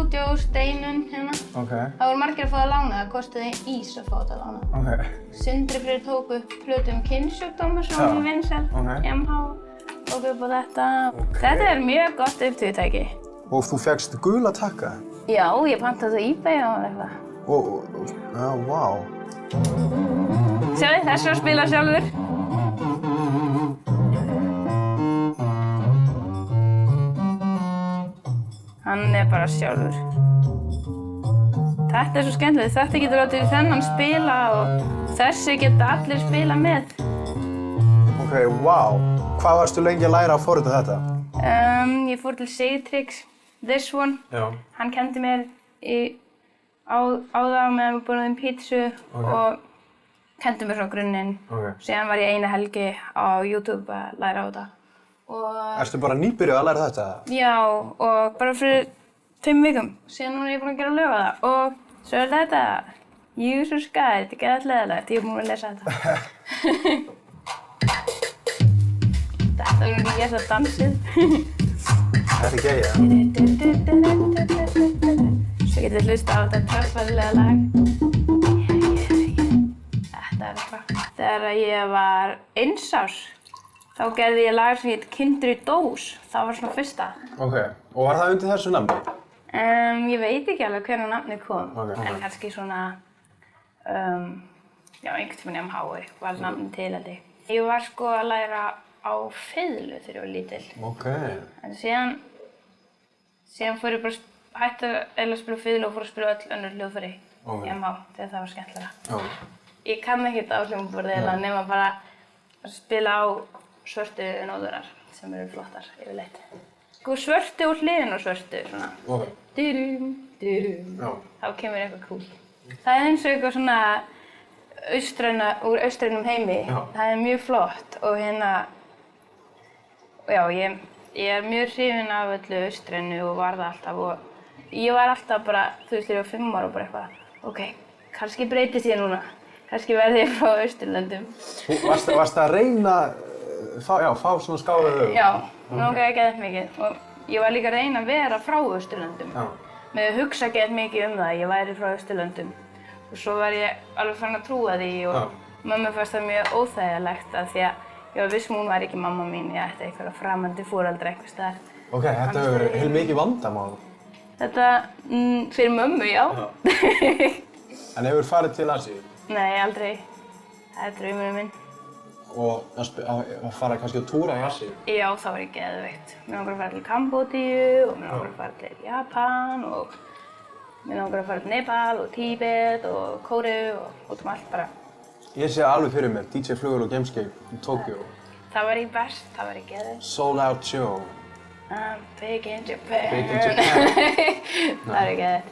stúdíó Steinunn hérna. Það voru margir að fá að lána, það kostiði ís að fá þetta að lána. Sindri Freyr tók upp plötu kynsjúkdóma sem var vinsæl, MH, tók upp á þetta. Þetta mjög gott upptökutæki. Og þú fékkst gula takka? Já, ég pantaði það á eBay og eitthvað. Já, vá. Sjáðu, þessu að spila sjálfur. Hann bara sjálfur. Þetta svo skemmtilegt, þetta getur látið þennan spila og þessi geta allir spila með. Vá. Hvað varstu lengi að læra að forrita þetta? Ég fór til Sigtryggs, This One. Hann kenndi mér á það meðan við borðum pítsu og kenndi mér svona grunninn. Síðan var ég eina helgi á YouTube að læra á þetta. Erstu bara nýbyrjuð að læra þetta? Já, og bara fyrir 5 vikum. Síðan núna er ég búin að gera lög á það. Og svo þetta. User's Guide, þetta er geðvægt leiðilegt. Ég er búin að lesa þetta. Þetta var ekki ég að dansið. Þetta geia? Svo getið þið hlusta á þetta tröppfallega lag. Þetta eitthvað. Þegar ég var 1 árs, þá gerði ég lag sem heit Kindur í dós. Það var svona fyrsta. Og var það undir þessu nafni? Ég veit ekki alveg hvernig nafnið kom. En kannski svona, já, einhvern tímann í MH var nafnið til held ég. Ég var sko að læra á fiðlu þegar ég var lítil. En síðan fór ég bara hætti að spila fiðlu og fór að spila öll önnur hljóðfæri í MH þegar það var skemmtilega. Ég kann ekkert á hljómborði nema bara að spila á svörtu nótunar sem eru flottar yfirleitt. Sko svörtu og hliðin á svörtu, svona. Durum, durum. Þá kemur eitthvað cool. Það er eins og eitthvað svona úr austrænum heimi. Það er mjög flott og já, ég er mjög hrifin af öllu austrænu og var það alltaf og ég var alltaf bara, þú veist, þegar ég var 5 ára og bara eitthvað, kannski breytist ég núna. Kannski verði ég frá Austurlöndum. Varstu að reyna fá svona skárað hug? Já, mér langaði geðvægt mikið og ég var líka að reyna að vera frá Austurlöndum. Með að hugsa geðvægt mikið um það að ég væri frá Austurlöndum. Og svo var ég alveg farin að trúa því og mömmu fannst það mjög óþægilegt af því að ég var viss hún var ekki mamma mín, ég ætti einhverja framandi foreldra einhvers staðar. Þetta hefur verið heilmikið vandamál. Þetta, fyrir mömmu, já. En hefur farið til Asíu? Nei, aldrei. Það er draumurinn minn. Og að fara kannski að túra í Asíu? Já, það var ég geðveikt. Mér langar að fara til Kambódíu og mér langar að fara til Japan og mér langar að fara til Nepal og Tíbet og Kóreu og út allt bara. Ég sé alveg fyrir mér, DJ flugvél og geimskip í Tókjó. Það var ég best, það var ég geðveikt. Sold out show. I'm big in Japan. Big in Japan. Það var ég geðveikt.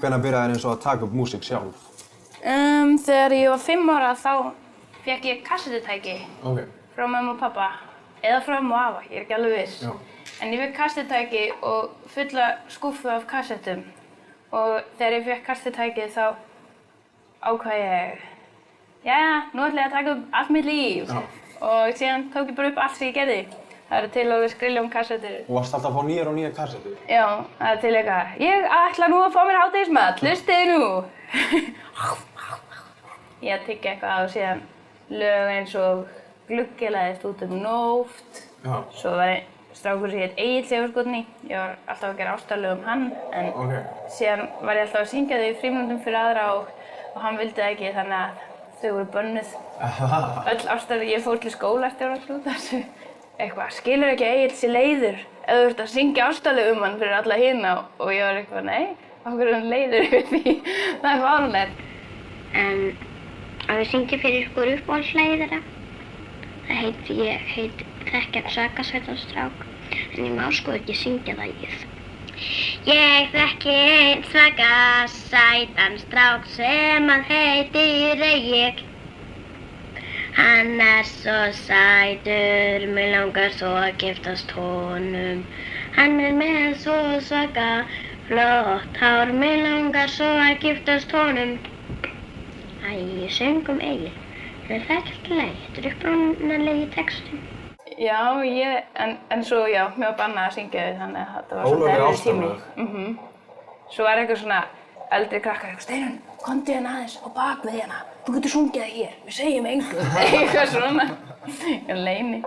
Hvenær byrjaði þér eins og að taka upp músík sjálf? Þegar ég var 5 ára þá fékk ég kassettutæki frá mömmu og pappa. Eða frá mömmu og afa, ég er ekki alveg viss. En ég fékk kassettutæki og fulla skúffu af kassettum. Og þegar ég fékk kassettutæki þá ákvað ég, jæja, nú ætla ég að taka upp allt mitt líf. Og síðan tók ég bara upp allt sem ég gerði. Það eru til alveg skriljón kassettur. Og varst alltaf að fá nýjar og nýjar kassettur? Já, það er til eitthvað. Ég ætla nú að fá mér hádegismat, hlustið nú! Ég að tyggja eitthvað og síðan lög eins og Gluggi læðist út nótt. Svo var strákur sem hét Egill sem ég var skotin í. Ég var alltaf að gera ástarlög hann, en síðan var ég alltaf að syngja þau í frímínútum fyrir aðra og hann vildi það ekki, þannig að þau voru bönnuð. Öll ástarlög, ég fór til skólastjóra út þessu. Eitthvað, skilur ekki Egill sé leiður ef þú ert að syngja ástarlög hann fyrir alla hina og ég var eitthvað, nei, af hverju er hann leiður yfir því? Það er fáránlegt. Að við syngjum fyrir ykkur uppáhaldslagið þeirra. Ég þekki ekki sakasveitan strák, en ég má sko ekki syngja lagið. Ég þekki einn sakasætan strák sem að heitir Egill. Hann svo sætur, mig langar svo að giftast honum. Hann með svo svaka flott hár, mig langar svo að giftast honum. Æ, söngum Egil. Það ekki alltaf leið, þetta upprunalegi textinn. Já, en svo, já, mér var bannað að syngja þau, þannig að þetta var svona erfiður tími. Svo var eitthvað svona eldri krakkar, Steinunn, komdu hérna aðeins á bak við hérna, þú getur sungið það hér, við segjum engum. Eitthvað svona, leyni.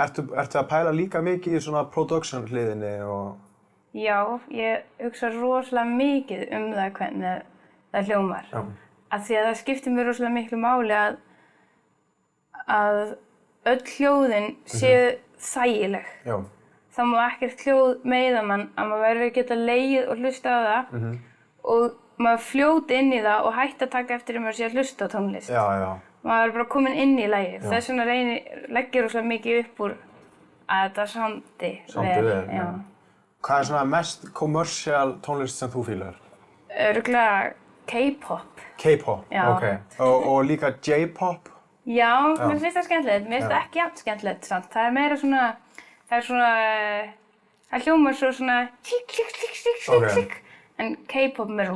Ertu að pæla líka mikið í svona production hliðinni og... Já, ég hugsa rosalega mikið það hvernig það hljómar. Já. Af því að það skiptir mér rosalega miklu máli að öll hljóðin séu þægileg. Já. Það má ekkert hljóð meiða mann að maður verður að geta legið og hlusta á það og maður fljóti inn í það og hætti að taka eftir að maður sé að hlusta á tónlist. Já, já. Maður er bara komin inn í lagið. Þess vegna leggir rosalega mikið upp úr að þetta soundi vel. Já. Hvað er svona mest commercial tónlist sem þú fílar? Örugglega K-pop. K-pop, ok. Og líka J-pop? Já, mér finnst það skemmtilegt. Mér finnst það ekki jafn skemmtilegt samt. Það er meira svona, það hljómar svo svona klikk. En K-pop er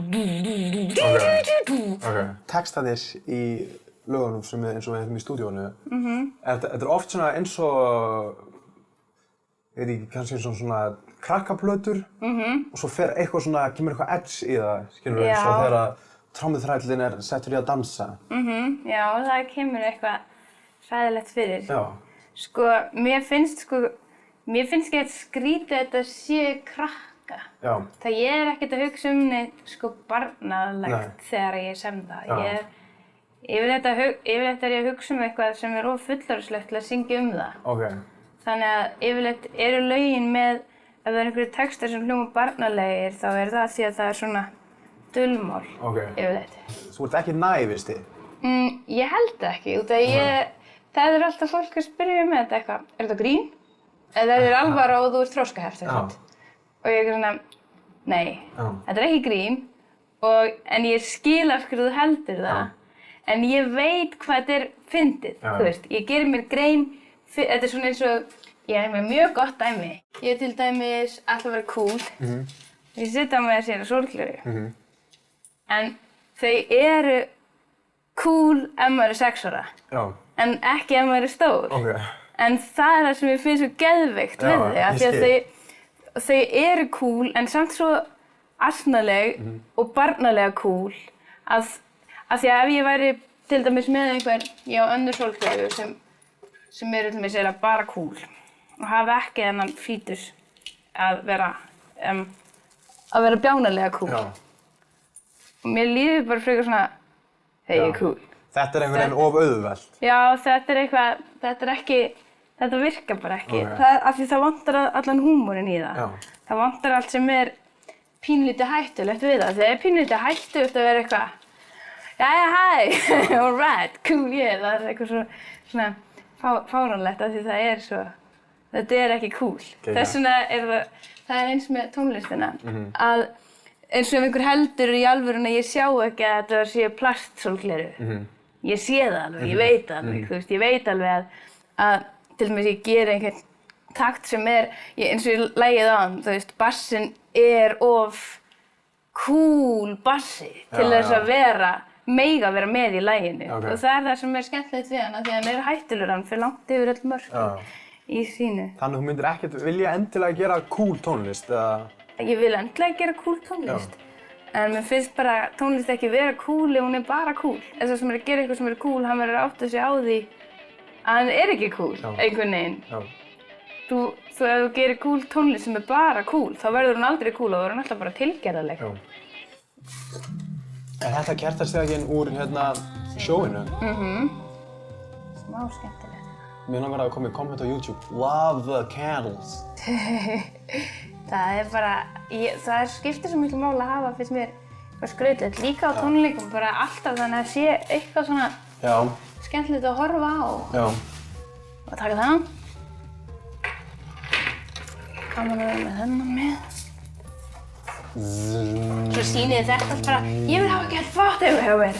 svona Textarnir í lögunum sem eins og við hefum í stúdíónu, þetta er oft svona eins og ekki, kannski svona krakkaplötur og svo fer eitthvað svona, kemur eitthvað edge í það, skilur við, svo þegar trommuþrællinn settur í að dansa. Já, það kemur eitthvað hræðilegt fyrir. Já. Sko, mér finnst ekki að skrítið þetta sé krakka. Já. Það ég ekkert að hugsa neitt, sko, barnalegt þegar ég sem það. Yfirleitt er ég að hugsa eitthvað sem of fullorðinslegt til að syngja það. Okay. Þannig að yfirleitt eru lögin með, ef það einhverju textar sem hljóma barnalegir, þá það því að það svona dulmál, yfirleitt. Þú ert ekki nævisti? Ég held ekki, út af það alltaf fólk að spyrja með þetta eitthvað. Þetta grín? Eða þetta alvara og þú ert þroskaheft, og ég svona, nei, þetta ekki grín, en ég skil af hverju þú heldur það, en ég veit hvað þetta fyndið, þú veist. Ég geri mér grein, þetta svona eins og, ég með mjög gott dæmi. Ég til dæmis ætla að vera cool, ég sitja með að sér sólgleru, en þau eru cool ef maður 6 ára, en ekki ef maður stór. En það það sem ég finnst svo geðveikt við þau, af því að þau eru cool, en samt svo asnaleg og barnalega cool, af því að ef ég væri til dæmis með einhver, ég á önnur sólgleru sem eru til dæmis bara cool og hafa ekki þennan fítus að vera bjánalega cool. Og mér líður bara frekar svona, hey, ég cool. Þetta einhvern veginn of auðvelt. Já, þetta virkar bara ekki. Af því það vantar allan húmórinn í það. Það vantar allt sem pínlítið hættulegt við það. Þegar pínlítið hættulegt að vera eitthvað, jæja, hæ, all right, cool, yeah. Það eitthvað svona fáránlegt af því það svo, þetta ekki cool. Þess vegna það eins með tónlistina, að eins og ef einhver heldur í alvörunni að ég sjá ekki að þetta sé plastsólgleru. Ég sé það alveg, ég veit alveg, þú veist, ég veit alveg að til dæmis ég geri einhvern takt sem eins og ég lagið á hann, þú veist, bassinn of cool bassi til þess að vera með í laginu. Og það sem skemmtilegt við hann, af því að hann hættulegur, hann fer langt yfir öll mörk í sínu. Þannig þú myndir ekkert vilja endilega gera cool tónlist, eða? Ég vil endilega gera cool tónlist. En mér finnst bara tónlist ekki vera cool ef hún bara cool. Þess að sem að gera eitthvað sem cool, hann verður að átta sig á því að hann ekki cool, einhvern veginn. Ef þú gerir cool tónlist sem bara cool, þá verður hún aldrei cool og verður hún alltaf bara tilgerðarleg. Er þetta kertastegin úr sjóinu? Smá skemmtilegt. Mér langar að koma í komment á YouTube. Love the candles. Það bara, það skiptir svo miklu máli að hafa, finnst mér, skrautlegt. Líka á tónleikum, bara alltaf þannig að sé eitthvað svona skemmtilegt að horfa á. Og taka þennan. Gaman að vera með þennan með. Svo sýnið þetta allt bara, ég vil hafa gert foto hjá mér.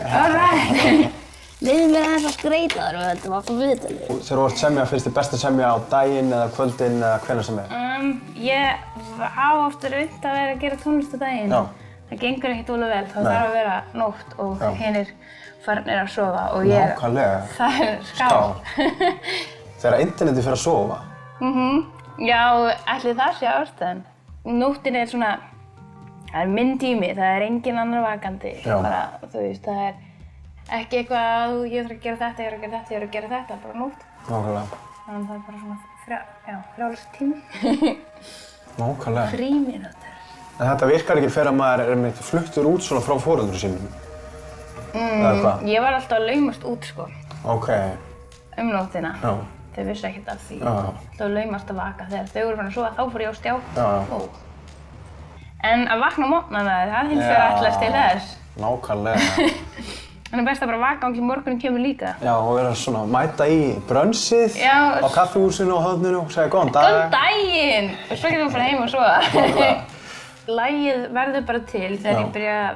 All right. Leiðum mér aðeins að skreita þar og þetta var fyrir viðtalið. Þegar þú ert semja, finnst þér best að semja á daginn eða kvöldin eða hvenær sem Ég hafa oft reynt að vera að gera tónlist á daginn. Það gengur ekkert ólega vel, þá þarf að vera nótt og hinir farnir að sofa og ég Nákvæmlega. Það skál. Þegar internetið fer að sofa? Já, ætli það sé ástæðan. Nóttin svona, það minn tími, það engin annar vakandi. Bara, þú veist, það ekki eitthvað að ég þarf að gera þetta, ég þarf að gera þetta, bara nótt. Nákvæmlega. Þannig að það bara svona frjáls tími. Nákvæmlega. Frímínútur. En þetta virkar ekki fyrir að maður fluttur út svona frá foreldrum sínum? Eða hvað? Ég var alltaf að laumast út, sko. Nóttina. Þau vissu ekkert af því. Alltaf að laumast að vaka. Þegar þau voru farin að sofa, þá fór ég á stjá. En að vakna á morgnana, það hins vegar ætlast til þess. Nákvæmlega. Þannig best að bara vaka á morgunin kemur líka. Já, og vera svona mæta í brönsið á kaffihúsinu og höfninu og segja góðan dag. Góðan daginn! Og svo getum við að fara heim og sofa. Lagið verður bara til þegar ég byrja að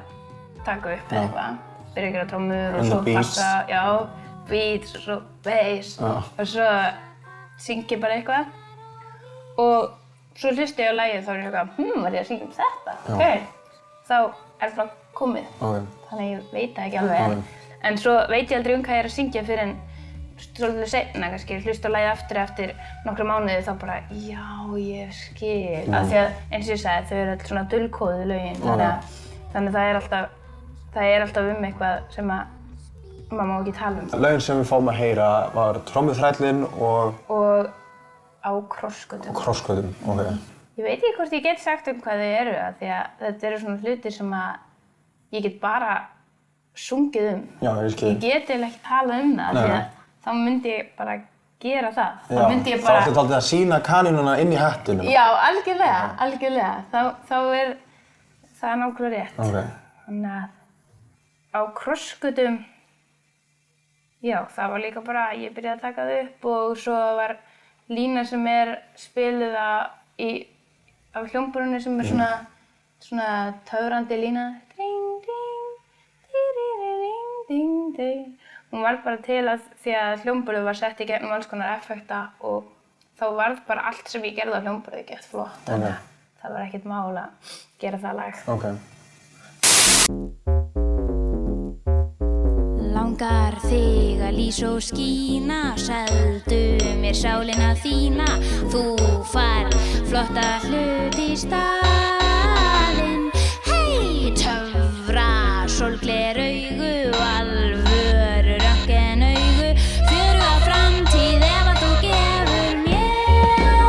taka upp eitthvað. Byrja að gera trommur og svo bassa, beats og svo bass. Og svo syng ég bara eitthvað. Og svo hlusta ég á lagið og þá er ég eitthvað, var ég að syngja þetta? Þá bara komið. Þannig að ég veit það ekki alveg. En svo veit ég aldrei hvað ég er að syngja fyrr en svolítið seinna kannski, hlusta á lagið aftur eftir nokkra mánuði þá bara, já, ég skil. Af því að, eins og ég sagði, þau eru öll svona dulkóðuð lögin, þannig það er alltaf eitthvað sem að maður má ekki tala um. Lögin sem við fáum að heyra var Trommuþrællinn og Á krossgötum. Á krossgötum, ok. Ég veit ekki hvort ég get sagt hvað þau eru, af því að þetta eru svona hlutir sem að ég get bara sungið Já, ég skil. Ég get eiginlega ekki talað það, af því að þá myndi ég bara gera það. Já, þá ertu dálítið að sýna kanínuna inn í hattinum. Já, algjörlega. Þá er það nákvæmlega rétt. Okay. Þannig að á krossgötum, já, það var líka bara, ég byrjaði að taka það upp og svo var lína sem spiluð á hljómborðinu sem svona töfrandi lína. Ding, ding, ding, ding. Hún var bara til því að hljómborðið var sett í gegnum alls konar effekta og þá varð bara allt sem ég gerði á hljómborðið gett flott. Þannig að það var ekkert mál að gera það lag. Okay. Langar þig að lýsa og skína, seldu mér sálina þína, þú fær flotta hluti í staðinn. Hey, töfra, sólgleraugu, alvöru röntgenaugu, fjöruga framtíð ef að þú gefur mér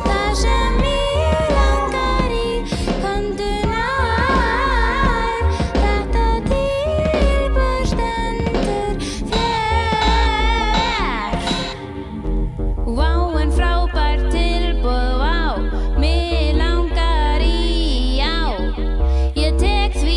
það sem ég langar í, komdu nær, þetta tilboð stendur þér. Vá, en frábært tilboð, vá, mig langar í, já, ég tek því.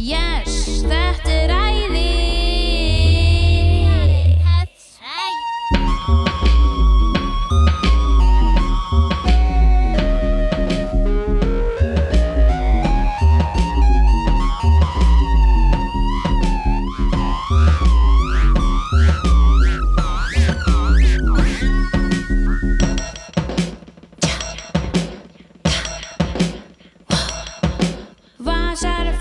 Yes, þetta er æði. Vasar